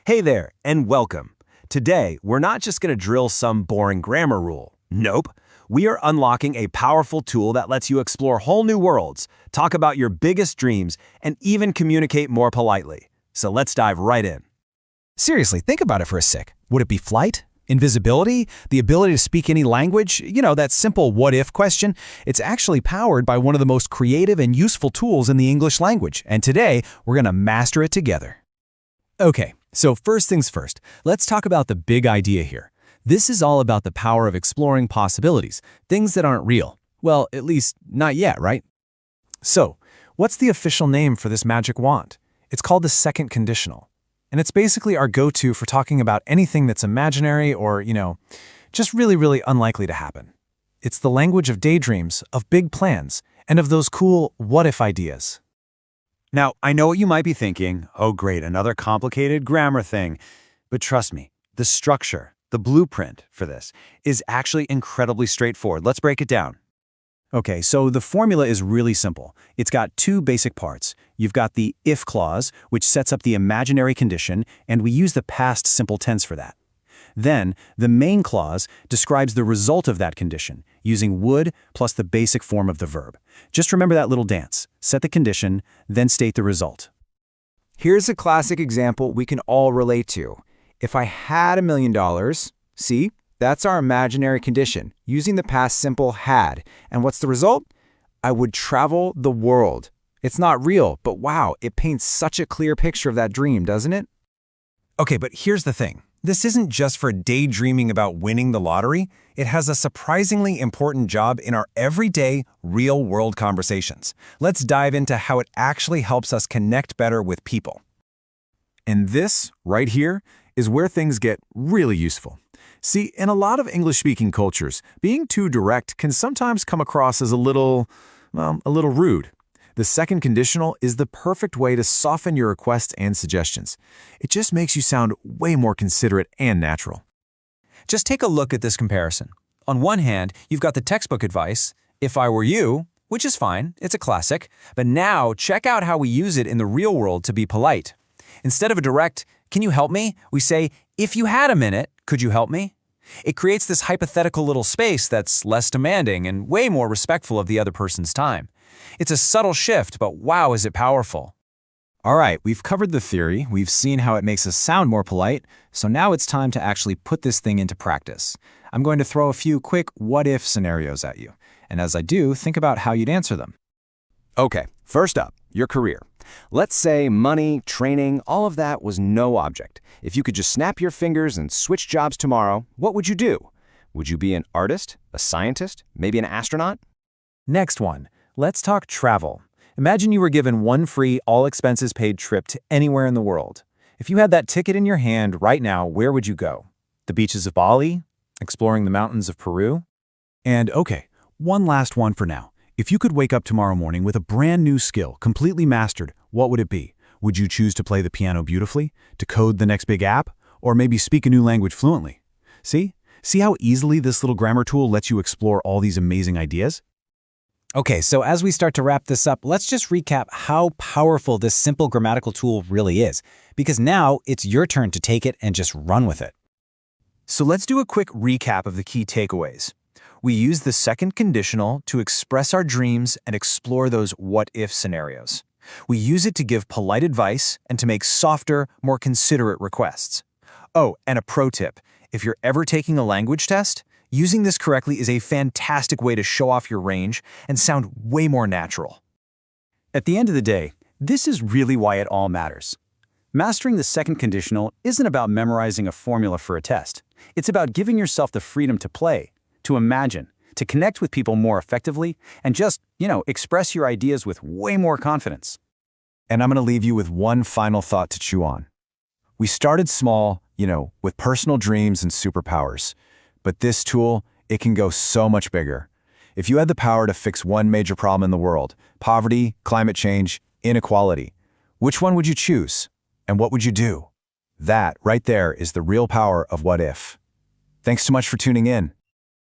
Hey there, and welcome. Today, we're not just going to drill some boring grammar rule. Nope. We are unlocking a powerful tool that lets you explore whole new worlds, talk about your biggest dreams, and even communicate more politely. So let's dive right in. Seriously, think about it for a sec. Would it be flight? Invisibility? The ability to speak any language? That simple what-if question? It's actually powered by one of the most creative and useful tools in the English language, and today, we're going to master it together. Okay, so first things first, let's talk about the big idea here. This is all about the power of exploring possibilities, things that aren't real. Well, at least not yet, right? So, what's the official name for this magic wand? It's called the second conditional. And it's basically our go-to for talking about anything that's imaginary or, just really unlikely to happen. It's the language of daydreams, of big plans, and of those cool what-if ideas. Now, I know what you might be thinking. Oh, great, another complicated grammar thing. But trust me, the structure, the blueprint for this is actually incredibly straightforward. Let's break it down. Okay, so the formula is really simple. It's got two basic parts. You've got the if clause, which sets up the imaginary condition, and we use the past simple tense for that. Then, the main clause describes the result of that condition, using would plus the basic form of the verb. Just remember that little dance. Set the condition, then state the result. Here's a classic example we can all relate to. If I had $1 million, see, that's our imaginary condition, using the past simple had. And what's the result? I would travel the world. It's not real, but wow, it paints such a clear picture of that dream, doesn't it? Okay, but here's the thing. This isn't just for daydreaming about winning the lottery. It has a surprisingly important job in our everyday, real-world conversations. Let's dive into how it actually helps us connect better with people. And this, right here, is where things get really useful. See, in a lot of English-speaking cultures, being too direct can sometimes come across as a little rude. The second conditional is the perfect way to soften your requests and suggestions. It just makes you sound way more considerate and natural. Just take a look at this comparison. On one hand, you've got the textbook advice, if I were you, which is fine, it's a classic, but now check out how we use it in the real world to be polite. Instead of a direct, can you help me? We say, if you had a minute, could you help me? It creates this hypothetical little space that's less demanding and way more respectful of the other person's time. It's a subtle shift, but wow, is it powerful. All right, we've covered the theory, we've seen how it makes us sound more polite, so now it's time to actually put this thing into practice. I'm going to throw a few quick what-if scenarios at you, and as I do, think about how you'd answer them. Okay, first up, your career. Let's say money, training, all of that was no object. If you could just snap your fingers and switch jobs tomorrow, what would you do? Would you be an artist, a scientist, maybe an astronaut? Next one, let's talk travel. Imagine you were given one free, all-expenses-paid trip to anywhere in the world. If you had that ticket in your hand right now, where would you go? The beaches of Bali? Exploring the mountains of Peru? And okay, one last one for now. If you could wake up tomorrow morning with a brand new skill, completely mastered, what would it be? Would you choose to play the piano beautifully, to code the next big app, or maybe speak a new language fluently? See? See how easily this little grammar tool lets you explore all these amazing ideas? Okay, so as we start to wrap this up, let's just recap how powerful this simple grammatical tool really is, because now it's your turn to take it and just run with it. So let's do a quick recap of the key takeaways. We use the second conditional to express our dreams and explore those what-if scenarios. We use it to give polite advice and to make softer, more considerate requests. Oh, and a pro tip, if you're ever taking a language test, using this correctly is a fantastic way to show off your range and sound way more natural. At the end of the day, this is really why it all matters. Mastering the second conditional isn't about memorizing a formula for a test. It's about giving yourself the freedom to play, to imagine, to connect with people more effectively, and just, express your ideas with way more confidence. And I'm going to leave you with one final thought to chew on. We started small, with personal dreams and superpowers. But this tool, it can go so much bigger. If you had the power to fix one major problem in the world, poverty, climate change, inequality, which one would you choose? And what would you do? That, right there, is the real power of what if. Thanks so much for tuning in.